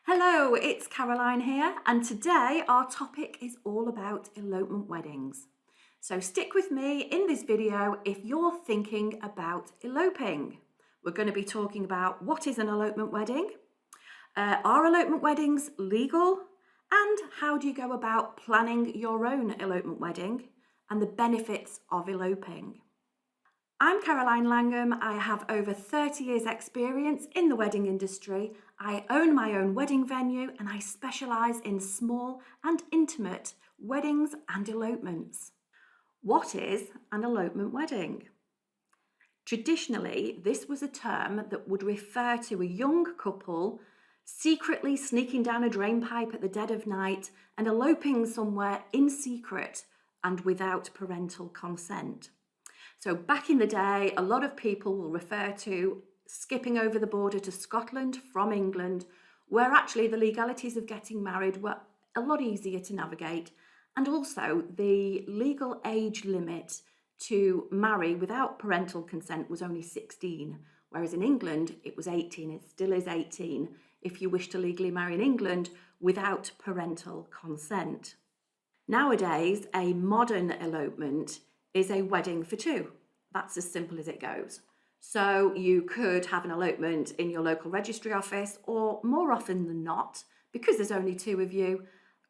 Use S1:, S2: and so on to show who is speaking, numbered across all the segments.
S1: Hello, it's Caroline here, and today our topic is all about elopement weddings. So stick with me in this video if you're thinking about eloping. We're going to be talking about what is an elopement wedding, are elopement weddings legal, and how do you go about planning your own elopement wedding, and the benefits of eloping. I'm Caroline Langham. I have over 30 years experience in the wedding industry. I own my own wedding venue and I specialise in small and intimate weddings and elopements. What is an elopement wedding? Traditionally, this was a term that would refer to a young couple secretly sneaking down a drain pipe at the dead of night and eloping somewhere in secret and without parental consent. So back in the day, a lot of people will refer to skipping over the border to Scotland from England, where actually the legalities of getting married were a lot easier to navigate. And also the legal age limit to marry without parental consent was only 16, whereas in England it was 18. It still is 18 if you wish to legally marry in England without parental consent. Nowadays, a modern elopement is a wedding for two. That's as simple as it goes. So you could have an elopement in your local registry office, or more often than not, because there's only two of you,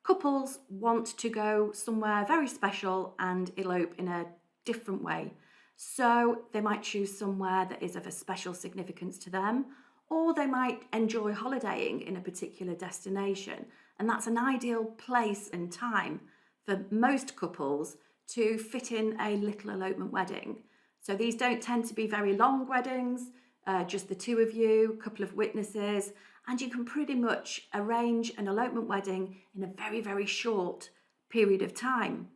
S1: couples want to go somewhere very special and elope in a different way. So they might choose somewhere that is of a special significance to them, or they might enjoy holidaying in a particular destination. And that's an ideal place and time for most couples to fit in a little elopement wedding. So these don't tend to be very long weddings, just the two of you, a couple of witnesses, and you can pretty much arrange an elopement wedding in a very, very short period of time.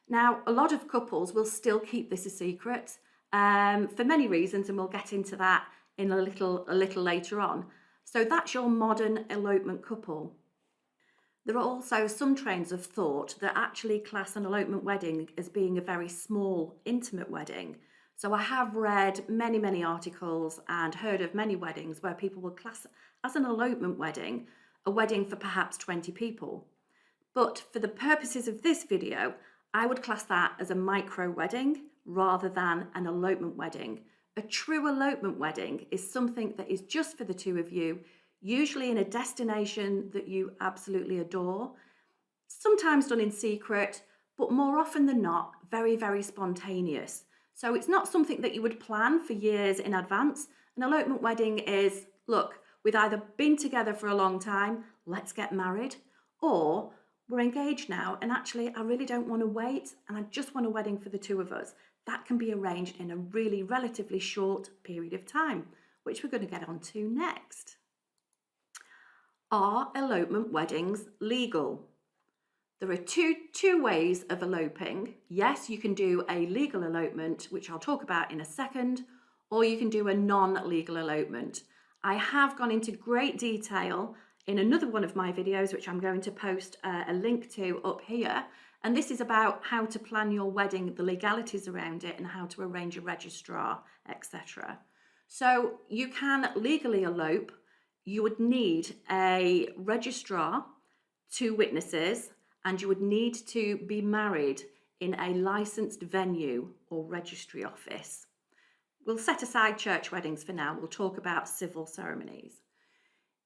S1: Now, a lot of couples will still keep this a secret for many reasons, and we'll get into that in a little later on. So that's your modern elopement couple. There are also some trains of thought that actually class an elopement wedding as being a very small, intimate wedding. So I have read many, many articles and heard of many weddings where people will class as an elopement wedding a wedding for perhaps 20 people. But for the purposes of this video, I would class that as a micro wedding rather than an elopement wedding. A true elopement wedding is something that is just for the two of you, usually in a destination that you absolutely adore, sometimes done in secret, but more often than not, very, very spontaneous. So it's not something that you would plan for years in advance. An elopement wedding is, look, we've either been together for a long time, let's get married, or we're engaged now and actually I really don't want to wait and I just want a wedding for the two of us. That can be arranged in a really relatively short period of time, which we're going to get onto next. Are elopement weddings legal? There are two ways of eloping. Yes, you can do a legal elopement, which I'll talk about in a second, or you can do a non-legal elopement. I have gone into great detail in another one of my videos, which I'm going to post a link to up here. And this is about how to plan your wedding, the legalities around it, and how to arrange a registrar, etc. So you can legally elope. You would need a registrar, two witnesses, and you would need to be married in a licensed venue or registry office. We'll set aside church weddings for now. We'll talk about civil ceremonies.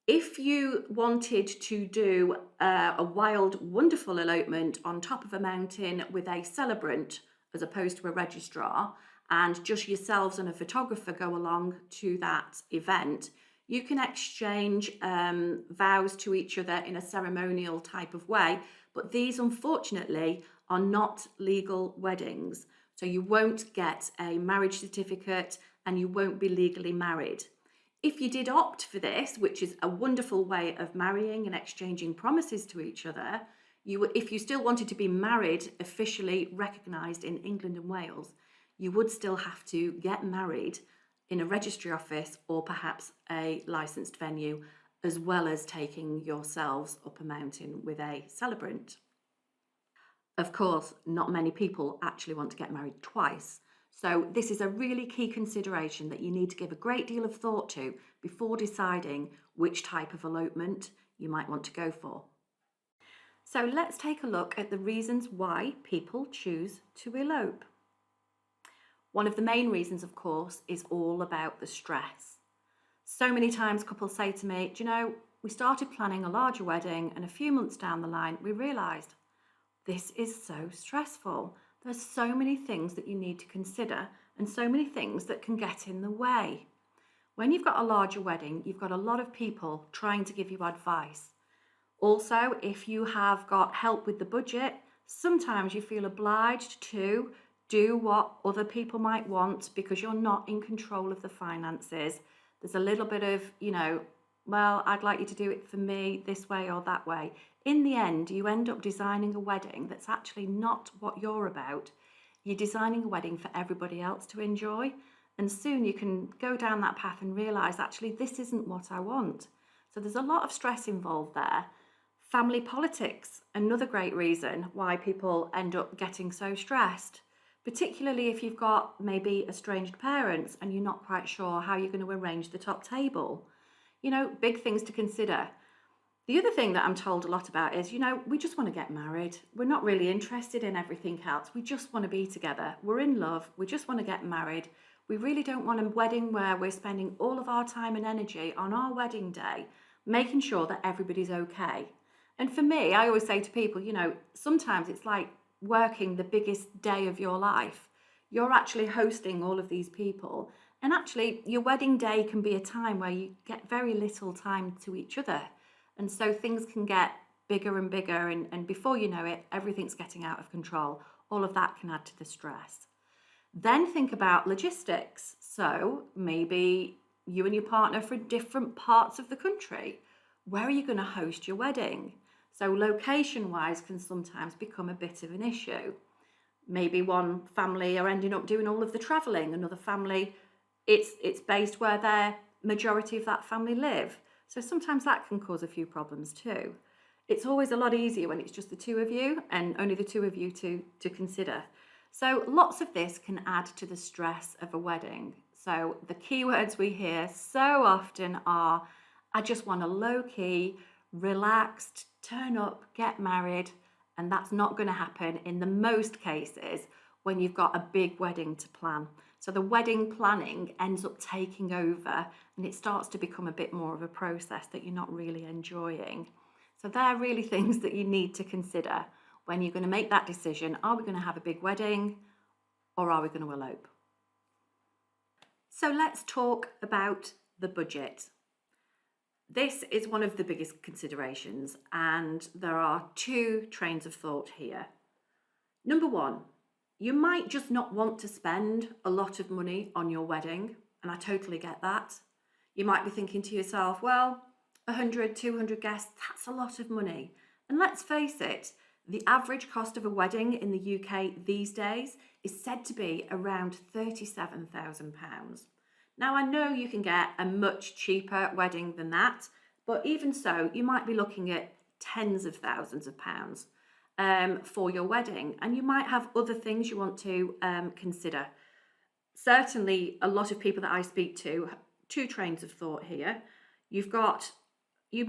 S1: If you wanted to do a wild, wonderful elopement on top of a mountain with a celebrant as opposed to a registrar, and just yourselves and a photographer go along to that event, you can exchange vows to each other in a ceremonial type of way, but these unfortunately are not legal weddings. So you won't get a marriage certificate and you won't be legally married. If you did opt for this, which is a wonderful way of marrying and exchanging promises to each other, if you still wanted to be married officially recognised in England and Wales, you would still have to get married in a registry office or perhaps a licensed venue, as well as taking yourselves up a mountain with a celebrant. Of course, not many people actually want to get married twice. So this is a really key consideration that you need to give a great deal of thought to before deciding which type of elopement you might want to go for. So let's take a look at the reasons why people choose to elope. One of the main reasons, of course, is all about the stress. So many times couples say to me, do you know, we started planning a larger wedding and a few months down the line, we realised this is so stressful. There's so many things that you need to consider and so many things that can get in the way. When you've got a larger wedding, you've got a lot of people trying to give you advice. Also, if you have got help with the budget, sometimes you feel obliged to do what other people might want because you're not in control of the finances. There's a little bit of, well, I'd like you to do it for me this way or that way. In the end, you end up designing a wedding that's actually not what you're about. You're designing a wedding for everybody else to enjoy. And soon you can go down that path and realise, actually, this isn't what I want. So there's a lot of stress involved there. Family politics, another great reason why people end up getting so stressed, particularly if you've got maybe estranged parents and you're not quite sure how you're going to arrange the top table. Big things to consider. The other thing that I'm told a lot about is, we just want to get married. We're not really interested in everything else. We just want to be together. We're in love. We just want to get married. We really don't want a wedding where we're spending all of our time and energy on our wedding day, making sure that everybody's okay. And for me, I always say to people, sometimes it's like working the biggest day of your life. You're actually hosting all of these people. And actually, your wedding day can be a time where you get very little time to each other. And so things can get bigger and bigger. And before you know it, everything's getting out of control. All of that can add to the stress. Then think about logistics. So maybe you and your partner for different parts of the country. Where are you going to host your wedding? So location-wise can sometimes become a bit of an issue. Maybe one family are ending up doing all of the travelling, another family, it's based where their majority of that family live. So sometimes that can cause a few problems too. It's always a lot easier when it's just the two of you and only the two of you to consider. So lots of this can add to the stress of a wedding. So the key words we hear so often are, I just want a low-key, relaxed, turn up, get married, and that's not going to happen in the most cases when you've got a big wedding to plan. So the wedding planning ends up taking over and it starts to become a bit more of a process that you're not really enjoying. So they're really things that you need to consider when you're going to make that decision. Are we going to have a big wedding or are we going to elope? So let's talk about the budget. This is one of the biggest considerations, and there are two trains of thought here. Number one, you might just not want to spend a lot of money on your wedding, and I totally get that. You might be thinking to yourself, well, 100, 200 guests, that's a lot of money. And let's face it, the average cost of a wedding in the UK these days is said to be around £37,000. Now, I know you can get a much cheaper wedding than that, but even so, you might be looking at tens of thousands of pounds for your wedding, and you might have other things you want to consider. Certainly, a lot of people that I speak to, two trains of thought here. You'd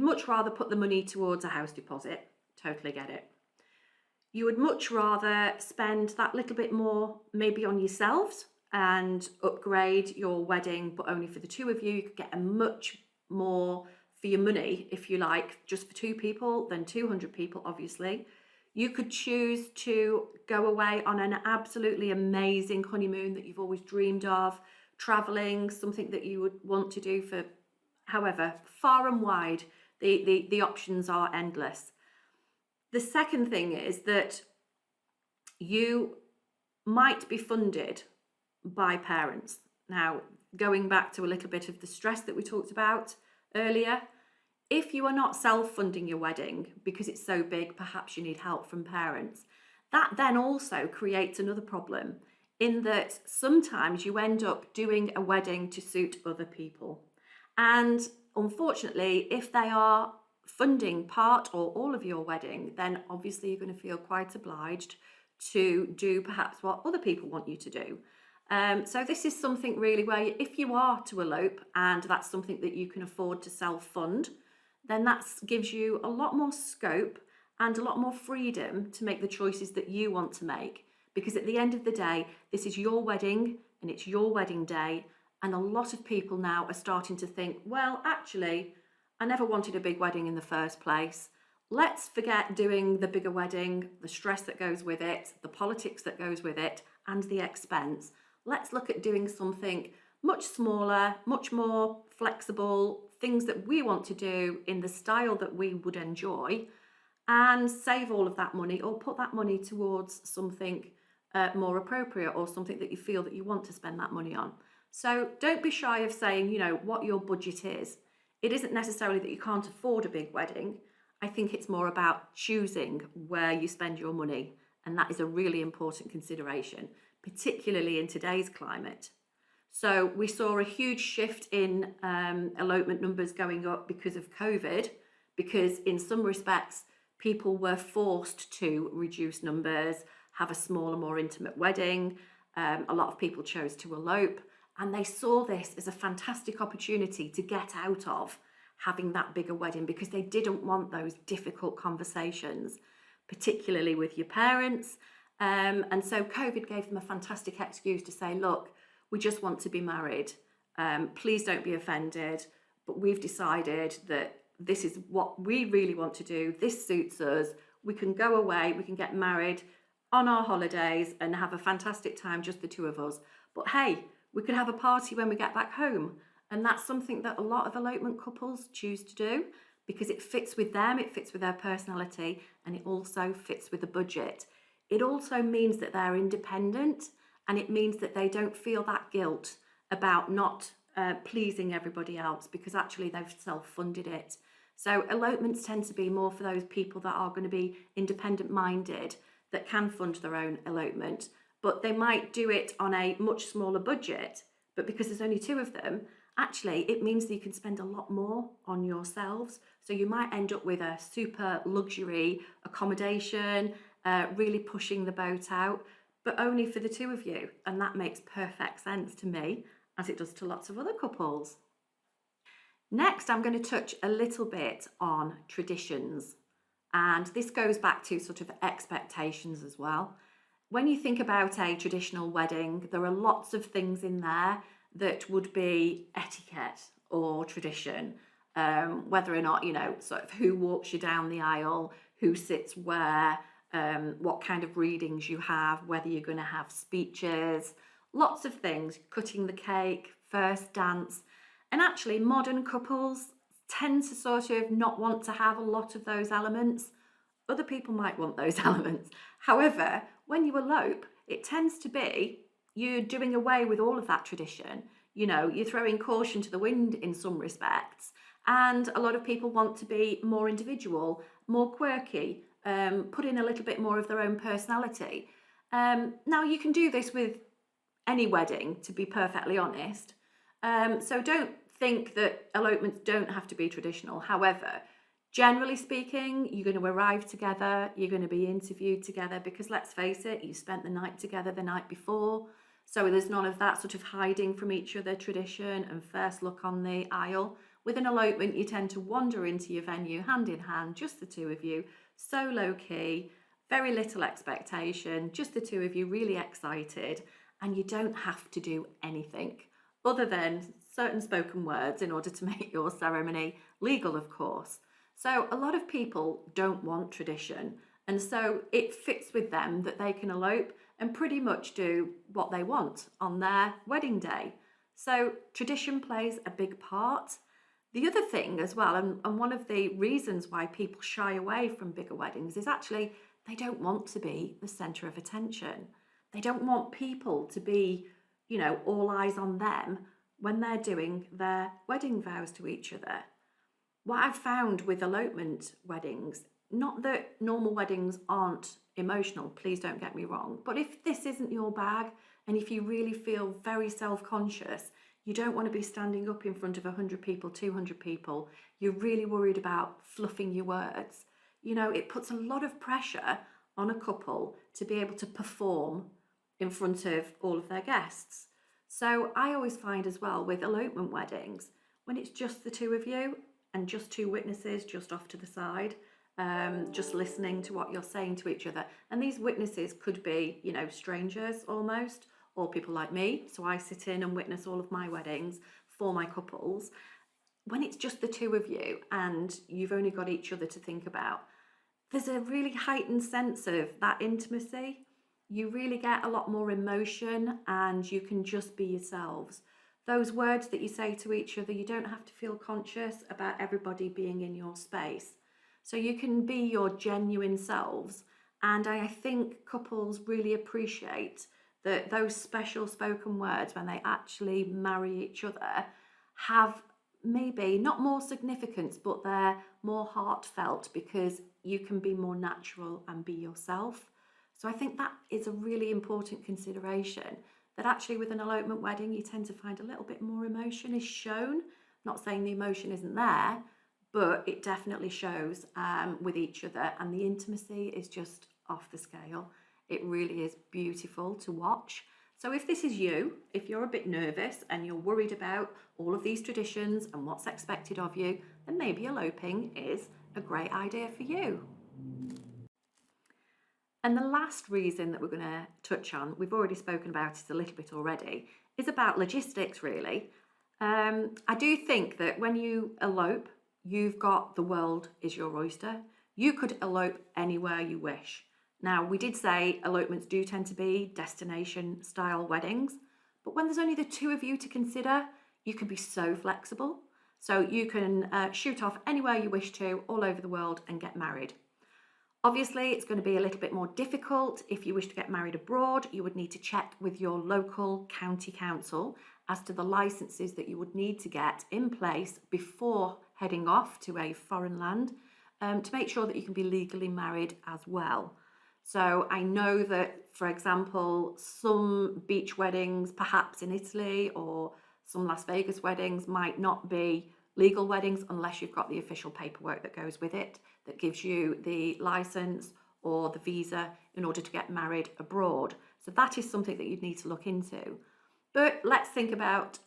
S1: much rather put the money towards a house deposit, totally get it. You would much rather spend that little bit more maybe on yourselves and upgrade your wedding, but only for the two of you. You could get a much more for your money, if you like, just for two people than 200 people, obviously. You could choose to go away on an absolutely amazing honeymoon that you've always dreamed of, traveling, something that you would want to do for, however, far and wide, the options are endless. The second thing is that you might be funded by parents. Now, going back to a little bit of the stress that we talked about earlier, if you are not self-funding your wedding because it's so big, perhaps you need help from parents. That then also creates another problem in that sometimes you end up doing a wedding to suit other people. And unfortunately, if they are funding part or all of your wedding, then obviously you're going to feel quite obliged to do perhaps what other people want you to do. So this is something really where if you are to elope and that's something that you can afford to self-fund, then that gives you a lot more scope and a lot more freedom to make the choices that you want to make. Because at the end of the day, this is your wedding and it's your wedding day. And a lot of people now are starting to think, well, actually, I never wanted a big wedding in the first place. Let's forget doing the bigger wedding, the stress that goes with it, the politics that goes with it, and the expense. Let's look at doing something much smaller, much more flexible, things that we want to do in the style that we would enjoy, and save all of that money or put that money towards something more appropriate or something that you feel that you want to spend that money on. So don't be shy of saying, what your budget is. It isn't necessarily that you can't afford a big wedding. I think it's more about choosing where you spend your money. And that is a really important consideration, particularly in today's climate. So we saw a huge shift in elopement numbers going up because of COVID, because in some respects, people were forced to reduce numbers, have a smaller, more intimate wedding. A lot of people chose to elope, and they saw this as a fantastic opportunity to get out of having that bigger wedding because they didn't want those difficult conversations, particularly with your parents. And so COVID gave them a fantastic excuse to say, look, we just want to be married. Please don't be offended, but we've decided that this is what we really want to do. This suits us. We can go away, we can get married on our holidays and have a fantastic time, just the two of us. But hey, we could have a party when we get back home. And that's something that a lot of elopement couples choose to do because it fits with them, it fits with their personality, and it also fits with the budget. It also means that they're independent, and it means that they don't feel that guilt about not pleasing everybody else because actually they've self-funded it. So elopements tend to be more for those people that are going to be independent-minded, that can fund their own elopement, but they might do it on a much smaller budget. But because there's only two of them, actually it means that you can spend a lot more on yourselves. So you might end up with a super luxury accommodation, really pushing the boat out, but only for the two of you. And that makes perfect sense to me, as it does to lots of other couples. Next, I'm going to touch a little bit on traditions. And this goes back to sort of expectations as well. When you think about a traditional wedding, there are lots of things in there that would be etiquette or tradition. Whether or not, sort of who walks you down the aisle, who sits where, what kind of readings you have, whether you're going to have speeches, lots of things, cutting the cake, first dance. And actually modern couples tend to sort of not want to have a lot of those elements. Other people might want those elements. However, when you elope, it tends to be you're doing away with all of that tradition. You're throwing caution to the wind in some respects. And a lot of people want to be more individual, more quirky, put in a little bit more of their own personality. Now, you can do this with any wedding, to be perfectly honest. So don't think that elopements don't have to be traditional. However, generally speaking, you're going to arrive together, you're going to be interviewed together because let's face it, you spent the night together the night before. So there's none of that sort of hiding from each other tradition and first look on the aisle. With an elopement, you tend to wander into your venue hand in hand, just the two of you, so low key, very little expectation, just the two of you really excited, and you don't have to do anything other than certain spoken words in order to make your ceremony legal, of course. So a lot of people don't want tradition, and so it fits with them that they can elope and pretty much do what they want on their wedding day. So tradition plays a big part. The other thing as well, and one of the reasons why people shy away from bigger weddings is actually they don't want to be the centre of attention. They don't want people to be, all eyes on them when they're doing their wedding vows to each other. What I've found with elopement weddings, not that normal weddings aren't emotional, please don't get me wrong, but if this isn't your bag and if you really feel very self-conscious, you don't want to be standing up in front of 100 people, 200 people, you're really worried about fluffing your words, it puts a lot of pressure on a couple to be able to perform in front of all of their guests. So I always find as well with elopement weddings, when it's just the two of you and just two witnesses just off to the side, just listening to what you're saying to each other. And these witnesses could be, you know, strangers almost, or people like me. So I sit in and witness all of my weddings for my couples. When it's just the two of you and you've only got each other to think about, there's a really heightened sense of that intimacy. You really get a lot more emotion and you can just be yourselves. Those words that you say to each other, you don't have to feel conscious about everybody being in your space. So you can be your genuine selves. And I think couples really appreciate that those special spoken words when they actually marry each other have maybe not more significance, but they're more heartfelt because you can be more natural and be yourself. So I think that is a really important consideration, that actually with an elopement wedding, you tend to find a little bit more emotion is shown. Not saying the emotion isn't there, but it definitely shows with each other, and the intimacy is just off the scale. It really is beautiful to watch. So if this is you, if you're a bit nervous and you're worried about all of these traditions and what's expected of you, then maybe eloping is a great idea for you. And the last reason that we're going to touch on, we've already spoken about it a little bit already, is about logistics really. I do think that when you elope, you've got the world is your oyster. You could elope anywhere you wish. Now, we did say elopements do tend to be destination style weddings, but when there's only the two of you to consider, you can be so flexible. So you can shoot off anywhere you wish to, all over the world, and get married. Obviously, it's going to be a little bit more difficult. If you wish to get married abroad, you would need to check with your local county council as to the licenses that you would need to get in place before heading off to a foreign land to make sure that you can be legally married as well. So I know that, for example, some beach weddings, perhaps in Italy, or some Las Vegas weddings might not be legal weddings unless you've got the official paperwork that goes with it, that gives you the license or the visa in order to get married abroad. So that is something that you'd need to look into. But let's think about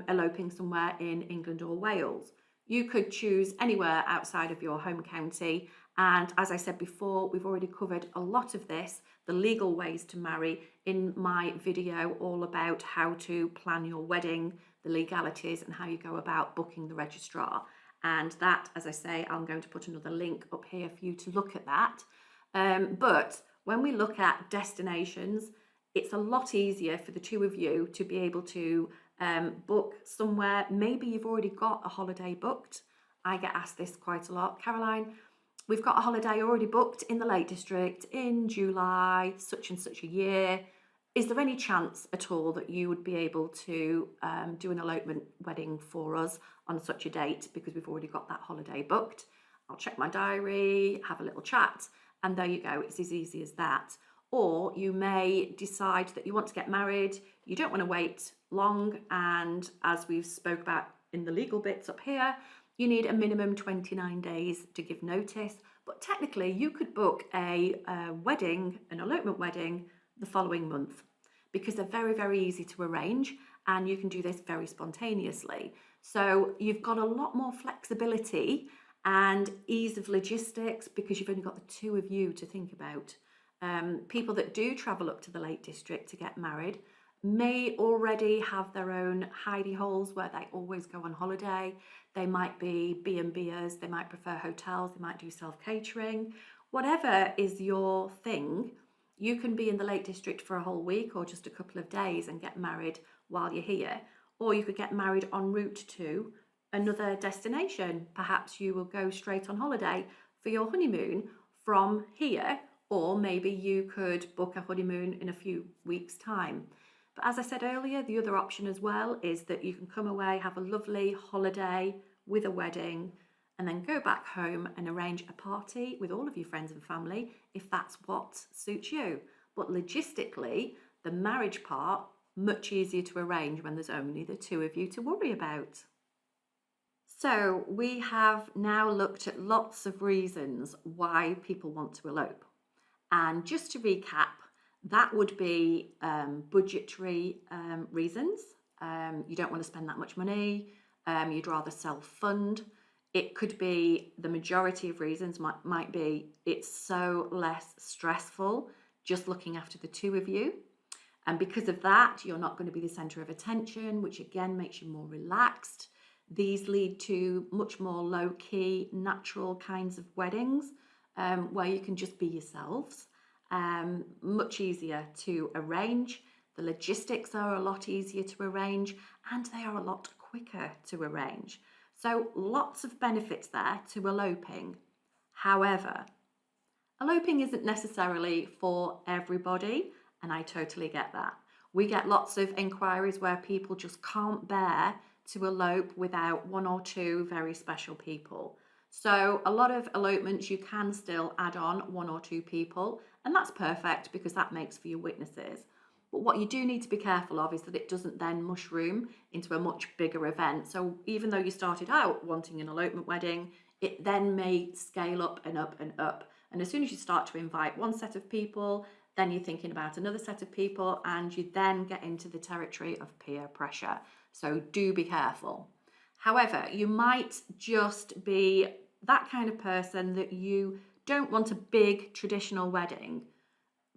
S1: eloping somewhere in England or Wales. You could choose anywhere outside of your home county. And as I said before, we've already covered a lot of this, the legal ways to marry, in my video all about how to plan your wedding, the legalities, and how you go about booking the registrar. And that, as I say, I'm going to put another link up here for you to look at that. But when we look at destinations, it's a lot easier for the two of you to be able to book somewhere. Maybe you've already got a holiday booked. I get asked this quite a lot. Caroline, we've got a holiday already booked in the Lake District in July, such and such a year. Is there any chance at all that you would be able to do an elopement wedding for us on such a date, because we've already got that holiday booked? I'll check my diary, have a little chat, and there you go. It's as easy as that. Or you may decide that you want to get married, you don't want to wait long, and as we've spoke about in the legal bits up here, you need a minimum 29 days to give notice. But technically you could book a wedding, an elopement wedding, the following month, because they're very, very easy to arrange and you can do this very spontaneously. So you've got a lot more flexibility and ease of logistics because you've only got the two of you to think about. People that do travel up to the Lake District to get married may already have their own hidey holes where they always go on holiday. They might be B&Bers, they might prefer hotels, they might do self-catering. Whatever is your thing, you can be in the Lake District for a whole week or just a couple of days and get married while you're here. Or you could get married en route to another destination. Perhaps you will go straight on holiday for your honeymoon from here, or maybe you could book a honeymoon in a few weeks' time. But as I said earlier, the other option as well is that you can come away, have a lovely holiday with a wedding, and then go back home and arrange a party with all of your friends and family if that's what suits you. But logistically, the marriage part, much easier to arrange when there's only the two of you to worry about. So we have now looked at lots of reasons why people want to elope. And just to recap, That would be budgetary reasons. You don't want to spend that much money. You'd rather self-fund. It could be, the majority of reasons might be it's so less stressful just looking after the two of you. And because of that, you're not going to be the center of attention, which again makes you more relaxed. These lead to much more low-key, natural kinds of weddings where you can just be yourselves. Much easier to arrange. The logistics are a lot easier to arrange, and they are a lot quicker to arrange. So lots of benefits there to eloping. However, eloping isn't necessarily for everybody, and I totally get that. We get lots of inquiries where people just can't bear to elope without one or two very special people. So a lot of elopements you can still add on one or two people, and that's perfect because that makes for your witnesses. But what you do need to be careful of is that it doesn't then mushroom into a much bigger event. So even though you started out wanting an elopement wedding, it then may scale up and up and up. And as soon as you start to invite one set of people, then you're thinking about another set of people, and you then get into the territory of peer pressure. So do be careful. However, you might just be that kind of person that you don't want a big traditional wedding,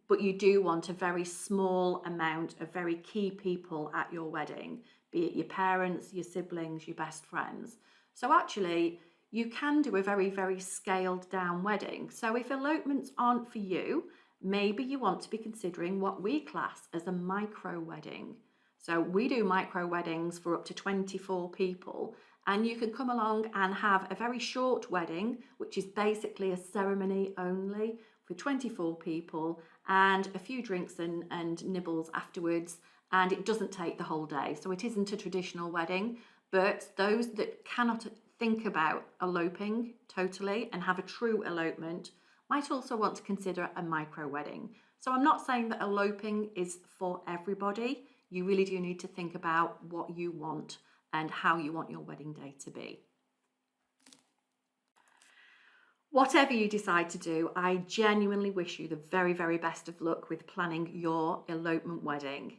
S1: but you do want a very small amount of very key people at your wedding, be it your parents, your siblings, your best friends. So actually, you can do a very, very scaled down wedding. So if elopements aren't for you, maybe you want to be considering what we class as a micro wedding. So we do micro weddings for up to 24 people, and you can come along and have a very short wedding, which is basically a ceremony only for 24 people and a few drinks and nibbles afterwards, and it doesn't take the whole day. So it isn't a traditional wedding, but those that cannot think about eloping totally and have a true elopement might also want to consider a micro wedding. So I'm not saying that eloping is for everybody. You really do need to think about what you want and how you want your wedding day to be. Whatever you decide to do, I genuinely wish you the very, very best of luck with planning your elopement wedding.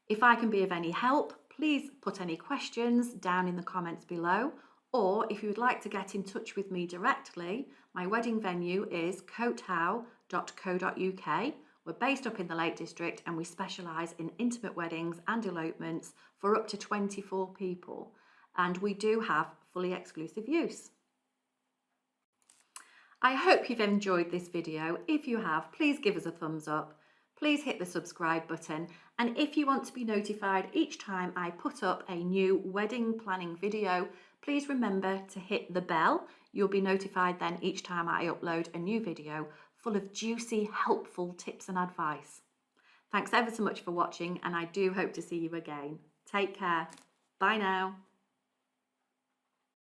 S1: If I can be of any help, please put any questions down in the comments below, or if you would like to get in touch with me directly, my wedding venue is coathow.co.uk. We're based up in the Lake District, and we specialise in intimate weddings and elopements for up to 24 people. And we do have fully exclusive use. I hope you've enjoyed this video. If you have, please give us a thumbs up. Please hit the subscribe button. And if you want to be notified each time I put up a new wedding planning video, please remember to hit the bell. You'll be notified then each time I upload a new video full of juicy, helpful tips and advice. Thanks ever so much for watching, and I do hope to see you again. Take care. Bye now.